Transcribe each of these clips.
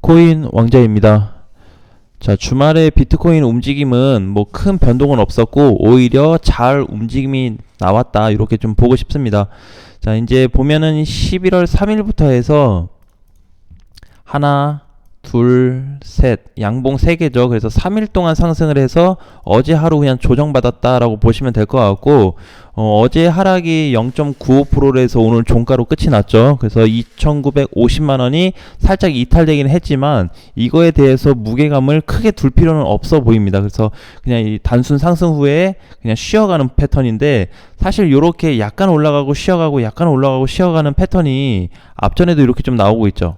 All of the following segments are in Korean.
비트코인 왕자입니다. 자, 주말에 비트코인 움직임은 뭐 큰 변동은 없었고 오히려 잘 움직임이 나왔다, 이렇게 좀 보고 싶습니다. 자, 이제 보면은 11월 3일부터 해서 하나, 둘, 셋, 양봉 3개죠. 그래서 3일 동안 상승을 해서 어제 하루 그냥 조정받았다라고 보시면 될 것 같고, 어제 하락이 0.95%로 해서 오늘 종가로 끝이 났죠. 그래서 2,950만원이 살짝 이탈되긴 했지만 이거에 대해서 무게감을 크게 둘 필요는 없어 보입니다. 그래서 그냥 이 단순 상승 후에 그냥 쉬어가는 패턴인데, 사실 이렇게 약간 올라가고 쉬어가고 약간 올라가고 쉬어가는 패턴이 앞전에도 이렇게 좀 나오고 있죠.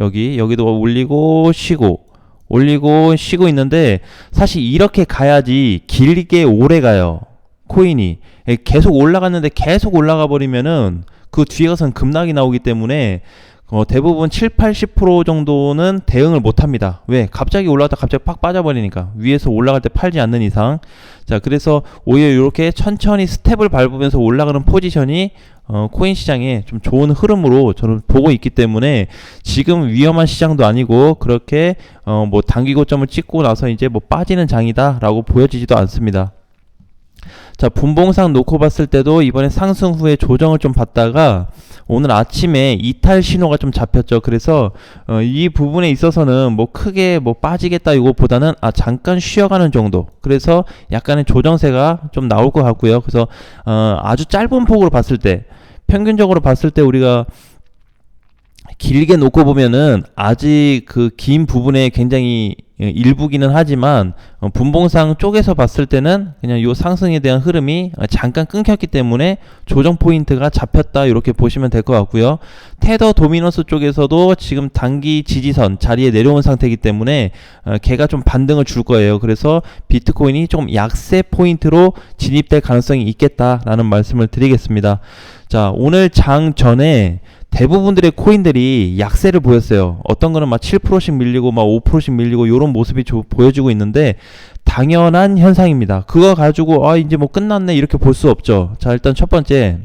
여기도 올리고 쉬고 올리고 쉬고 있는데, 사실 이렇게 가야지 길게 오래 가요. 코인이 계속 올라갔는데 계속 올라가 버리면은 그 뒤에 가서는 급락이 나오기 때문에 대부분 7-80% 정도는 대응을 못 합니다. 왜? 갑자기 올라갔다 갑자기 팍 빠져버리니까, 위에서 올라갈 때 팔지 않는 이상. 자, 그래서 오히려 이렇게 천천히 스텝을 밟으면서 올라가는 포지션이 코인 시장에 좀 좋은 흐름으로 저는 보고 있기 때문에, 지금 위험한 시장도 아니고 그렇게 뭐 단기 고점을 찍고 나서 이제 뭐 빠지는 장이다 라고 보여지지도 않습니다. 자, 분봉상 놓고 봤을 때도 이번에 상승 후에 조정을 좀 받다가 오늘 아침에 이탈 신호가 좀 잡혔죠. 그래서 이 부분에 있어서는 뭐 크게 뭐 빠지겠다 이거보다는 잠깐 쉬어가는 정도, 그래서 약간의 조정세가 좀 나올 것 같고요. 그래서 아주 짧은 폭으로 봤을 때, 평균적으로 봤을 때 우리가 길게 놓고 보면은 아직 그 긴 부분에 굉장히 일부기는 하지만, 분봉상 쪽에서 봤을 때는 그냥 요 상승에 대한 흐름이 잠깐 끊겼기 때문에 조정 포인트가 잡혔다, 이렇게 보시면 될 것 같고요. 테더 도미너스 쪽에서도 지금 단기 지지선 자리에 내려온 상태이기 때문에 걔가 좀 반등을 줄 거예요. 그래서 비트코인이 좀 약세 포인트로 진입될 가능성이 있겠다라는 말씀을 드리겠습니다. 자, 오늘 장 전에 대부분들의 코인들이 약세를 보였어요. 어떤 거는 막 7%씩 밀리고 막 5%씩 밀리고 이런 모습이 보여지고 있는데, 당연한 현상입니다. 그거 가지고 이제 뭐 끝났네 이렇게 볼 수 없죠. 자, 일단 첫 번째,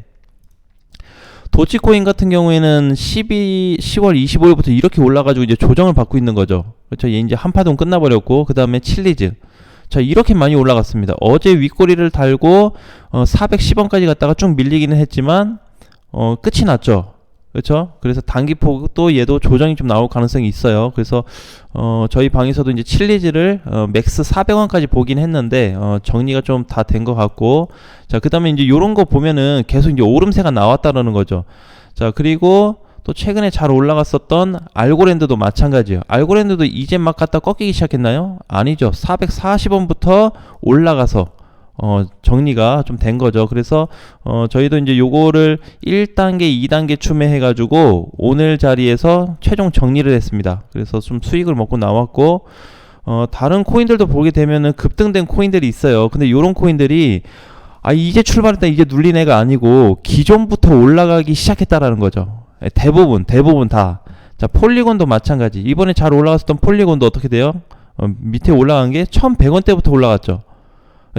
도치코인 같은 경우에는 10월 25일부터 이렇게 올라가지고 이제 조정을 받고 있는 거죠. 그렇죠. 얘 이제 한파동 끝나버렸고, 그 다음에 칠리즈. 자, 이렇게 많이 올라갔습니다. 어제 윗꼬리를 달고 410원까지 갔다가 쭉 밀리기는 했지만 끝이 났죠. 그렇죠? 그래서 단기폭도 얘도 조정이 좀 나올 가능성이 있어요. 그래서 저희 방에서도 이제 칠리즈를 맥스 400원까지 보긴 했는데 정리가 좀 다 된 것 같고, 자, 그다음에 이제 요런 거 보면은 계속 이제 오름세가 나왔다라는 거죠. 자, 그리고 또 최근에 잘 올라갔었던 알고랜드도 마찬가지예요. 알고랜드도 이제 막 갖다 꺾이기 시작했나요? 아니죠. 440원부터 올라가서 정리가 좀 된 거죠. 그래서 저희도 이제 요거를 1단계, 2단계 추매해 가지고 오늘 자리에서 최종 정리를 했습니다. 그래서 좀 수익을 먹고 나왔고, 다른 코인들도 보게 되면은 급등된 코인들이 있어요. 근데 요런 코인들이 이제 출발했다, 이제 눌린 애가 아니고 기존부터 올라가기 시작했다라는 거죠. 대부분 다. 자, 폴리곤도 마찬가지. 이번에 잘 올라갔었던 폴리곤도 어떻게 돼요? 밑에 올라간 게 1100원대부터 올라갔죠.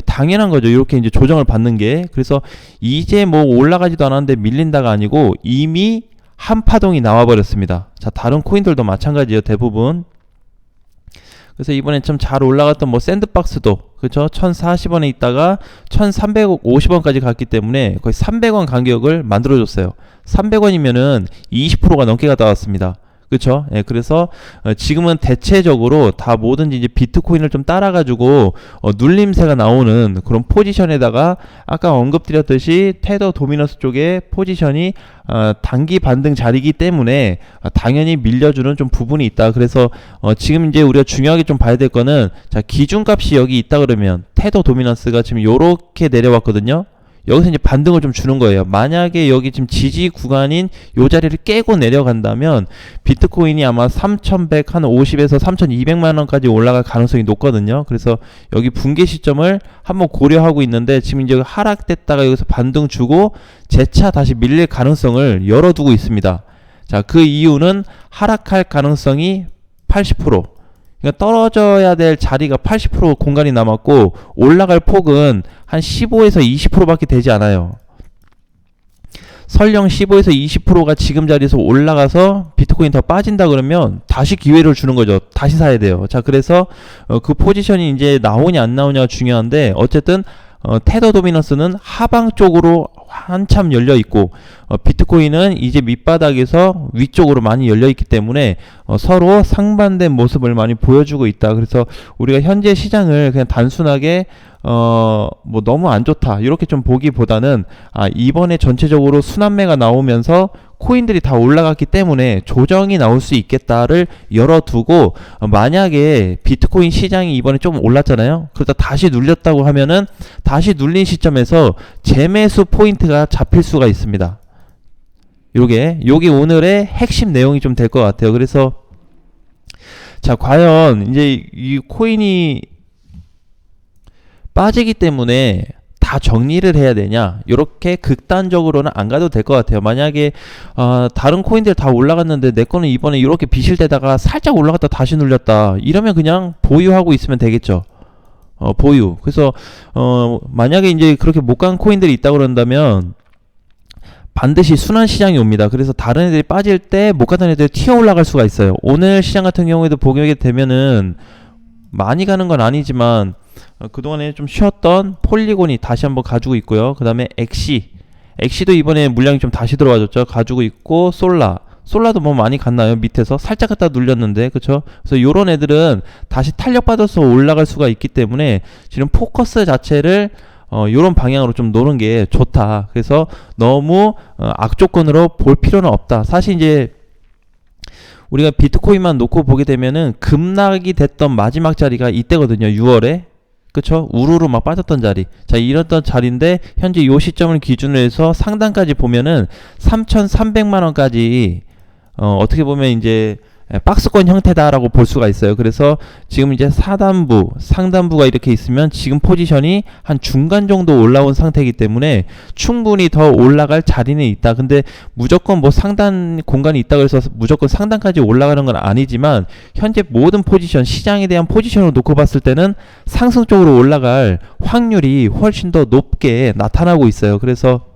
당연한 거죠. 이렇게 이제 조정을 받는 게. 그래서 이제 뭐 올라가지도 않았는데 밀린다가 아니고 이미 한 파동이 나와 버렸습니다. 자, 다른 코인들도 마찬가지예요. 대부분. 그래서 이번에 좀 잘 올라갔던 뭐 샌드박스도, 그렇죠? 1040원에 있다가 1350원까지 갔기 때문에 거의 300원 간격을 만들어줬어요. 300원이면은 20%가 넘게 갔다 왔습니다. 그렇죠? 예, 그래서 지금은 대체적으로 다 뭐든지 이제 비트코인을 좀 따라가지고 눌림세가 나오는 그런 포지션에다가, 아까 언급드렸듯이 테더 도미너스 쪽의 포지션이 단기 반등 자리이기 때문에 당연히 밀려주는 좀 부분이 있다. 그래서 지금 이제 우리가 중요하게 좀 봐야 될 거는, 자, 기준값이 여기 있다 그러면 테더 도미너스가 지금 요렇게 내려왔거든요. 여기서 이제 반등을 좀 주는 거예요. 만약에 여기 지금 지지 구간인 요 자리를 깨고 내려간다면 비트코인이 아마 3150에서 3200만원까지 올라갈 가능성이 높거든요. 그래서 여기 붕괴 시점을 한번 고려하고 있는데, 지금 이제 하락됐다가 여기서 반등 주고 재차 다시 밀릴 가능성을 열어두고 있습니다. 자, 그 이유는 하락할 가능성이 80%, 그러니까 떨어져야 될 자리가 80% 공간이 남았고 올라갈 폭은 한 15에서 20%밖에 되지 않아요. 설령 15에서 20%가 지금 자리에서 올라가서 비트코인 더 빠진다 그러면 다시 기회를 주는 거죠. 다시 사야 돼요. 자, 그래서 그 포지션이 이제 나오냐 안 나오냐가 중요한데, 어쨌든 테더 도미넌스는 하방 쪽으로 한참 열려 있고, 비트코인은 이제 밑바닥에서 위쪽으로 많이 열려 있기 때문에 서로 상반된 모습을 많이 보여주고 있다. 그래서 우리가 현재 시장을 그냥 단순하게 뭐 너무 안 좋다 이렇게 좀 보기보다는, 이번에 전체적으로 순환매가 나오면서 코인들이 다 올라갔기 때문에 조정이 나올 수 있겠다를 열어두고, 만약에 비트코인 시장이 이번에 좀 올랐잖아요. 그러다 다시 눌렸다고 하면은 다시 눌린 시점에서 재매수 포인트가 잡힐 수가 있습니다. 요게 오늘의 핵심 내용이 좀 될 것 같아요. 그래서 자, 과연 이제 이 코인이 빠지기 때문에 다 정리를 해야 되냐, 이렇게 극단적으로는 안 가도 될 것 같아요. 만약에 다른 코인들 다 올라갔는데 내 거는 이번에 이렇게 비실대다가 살짝 올라갔다 다시 눌렸다, 이러면 그냥 보유하고 있으면 되겠죠. 보유. 그래서 만약에 이제 그렇게 못 간 코인들이 있다 그런다면 반드시 순환 시장이 옵니다. 그래서 다른 애들이 빠질 때 못 가던 애들이 튀어 올라갈 수가 있어요. 오늘 시장 같은 경우에도 보게 되면은 많이 가는 건 아니지만 그동안에 좀 쉬었던 폴리곤이 다시 한번 가지고 있고요. 그 다음에 엑시도 이번에 물량이 좀 다시 들어와줬죠. 가지고 있고, 솔라도 뭐 많이 갔나요? 밑에서 살짝 갖다 눌렸는데, 그쵸? 그래서 요런 애들은 다시 탄력받아서 올라갈 수가 있기 때문에 지금 포커스 자체를 요런 방향으로 좀 노는 게 좋다. 그래서 너무 악조건으로 볼 필요는 없다. 사실 이제 우리가 비트코인만 놓고 보게 되면은 급락이 됐던 마지막 자리가 이때거든요. 6월에. 그쵸? 우르르 막 빠졌던 자리. 자, 이랬던 자리인데 현재 요 시점을 기준으로 해서 상단까지 보면은 3,300만원까지 어떻게 보면 이제 박스권 형태다라고 볼 수가 있어요. 그래서 지금 이제 상단부가 이렇게 있으면 지금 포지션이 한 중간 정도 올라온 상태이기 때문에 충분히 더 올라갈 자리는 있다. 근데 무조건 뭐 상단 공간이 있다고 해서 무조건 상단까지 올라가는 건 아니지만, 현재 모든 포지션, 시장에 대한 포지션을 놓고 봤을 때는 상승 쪽으로 올라갈 확률이 훨씬 더 높게 나타나고 있어요. 그래서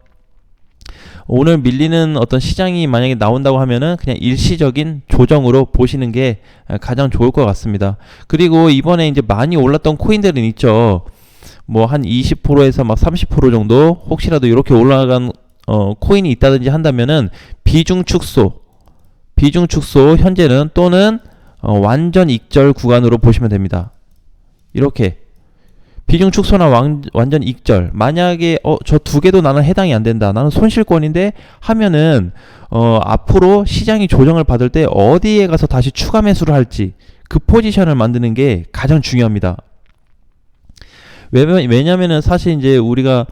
오늘 밀리는 어떤 시장이 만약에 나온다고 하면은 그냥 일시적인 조정으로 보시는 게 가장 좋을 것 같습니다. 그리고 이번에 이제 많이 올랐던 코인들은 있죠. 뭐 한 20%에서 막 30% 정도 혹시라도 이렇게 올라간 코인이 있다든지 한다면은 비중 축소 현재는 또는 완전 익절 구간으로 보시면 됩니다. 이렇게 비중 축소나 완전 익절. 만약에 저 두 개도 나는 해당이 안 된다, 나는 손실권인데 하면은 앞으로 시장이 조정을 받을 때 어디에 가서 다시 추가 매수를 할지, 그 포지션을 만드는 게 가장 중요합니다. 왜냐면은 사실 이제 우리가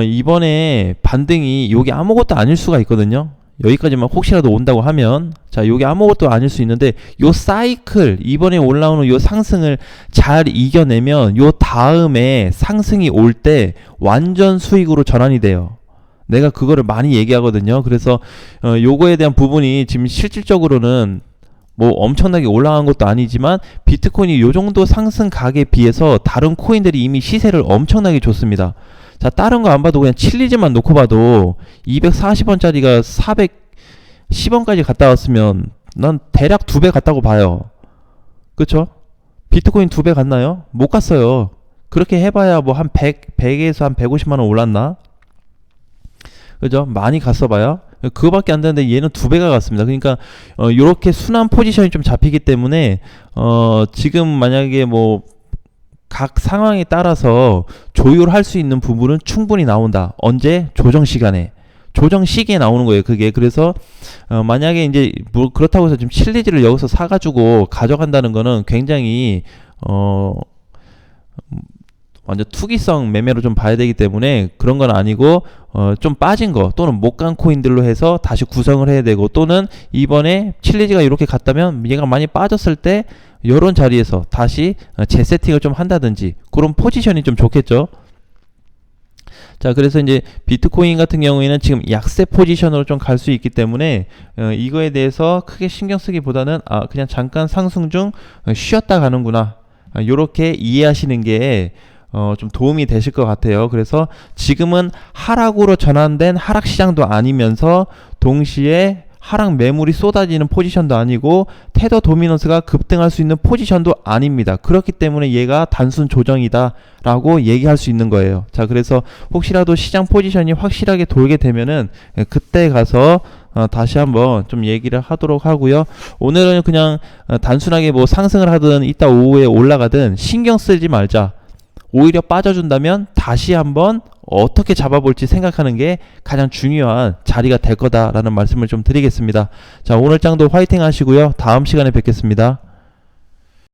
이번에 반등이 요게 아무것도 아닐 수가 있거든요. 여기까지만 혹시라도 온다고 하면, 자, 요게 아무것도 아닐 수 있는데, 요 사이클, 이번에 올라오는 요 상승을 잘 이겨내면 요 다음에 상승이 올 때 완전 수익으로 전환이 돼요. 내가 그거를 많이 얘기하거든요. 그래서 요거에 대한 부분이 지금 실질적으로는 뭐 엄청나게 올라간 것도 아니지만 비트코인이 요 정도 상승 각에 비해서 다른 코인들이 이미 시세를 엄청나게 줬습니다. 자, 다른 거 안 봐도 그냥 칠리즈만 놓고 봐도 240원짜리가 410원까지 갔다 왔으면 난 대략 2배 갔다고 봐요. 그쵸? 비트코인 2배 갔나요? 못 갔어요. 그렇게 해봐야 뭐 한 100에서 한 150만원 올랐나? 그죠? 많이 갔어 봐요. 그거밖에 안 되는데 얘는 2배가 갔습니다. 그러니까 요렇게 순환 포지션이 좀 잡히기 때문에 지금 만약에 뭐 각 상황에 따라서 조율할 수 있는 부분은 충분히 나온다. 언제? 조정 시간에. 조정 시기에 나오는 거예요, 그게. 그래서 만약에 이제 뭐 그렇다고 해서 지금 칠리지를 여기서 사가지고 가져간다는 거는 굉장히 완전 투기성 매매로 좀 봐야 되기 때문에 그런 건 아니고, 좀 빠진 거 또는 못 간 코인들로 해서 다시 구성을 해야 되고, 또는 이번에 칠리지가 이렇게 갔다면 얘가 많이 빠졌을 때 요런 자리에서 다시 재세팅을 좀 한다든지, 그런 포지션이 좀 좋겠죠. 자, 그래서 이제 비트코인 같은 경우에는 지금 약세 포지션으로 좀 갈 수 있기 때문에 이거에 대해서 크게 신경 쓰기보다는 그냥 잠깐 상승 중 쉬었다 가는구나, 요렇게 이해하시는 게 좀 도움이 되실 것 같아요. 그래서 지금은 하락으로 전환된 하락 시장도 아니면서 동시에 하락 매물이 쏟아지는 포지션도 아니고 테더 도미넌스가 급등할 수 있는 포지션도 아닙니다. 그렇기 때문에 얘가 단순 조정이다 라고 얘기할 수 있는 거예요. 자, 그래서 혹시라도 시장 포지션이 확실하게 돌게 되면은 그때 가서 다시 한번 좀 얘기를 하도록 하고요. 오늘은 그냥 단순하게 뭐 상승을 하든 이따 오후에 올라가든 신경 쓰지 말자. 오히려 빠져준다면 다시 한번 어떻게 잡아볼지 생각하는 게 가장 중요한 자리가 될 거다라는 말씀을 좀 드리겠습니다. 자, 오늘 장도 화이팅 하시고요. 다음 시간에 뵙겠습니다.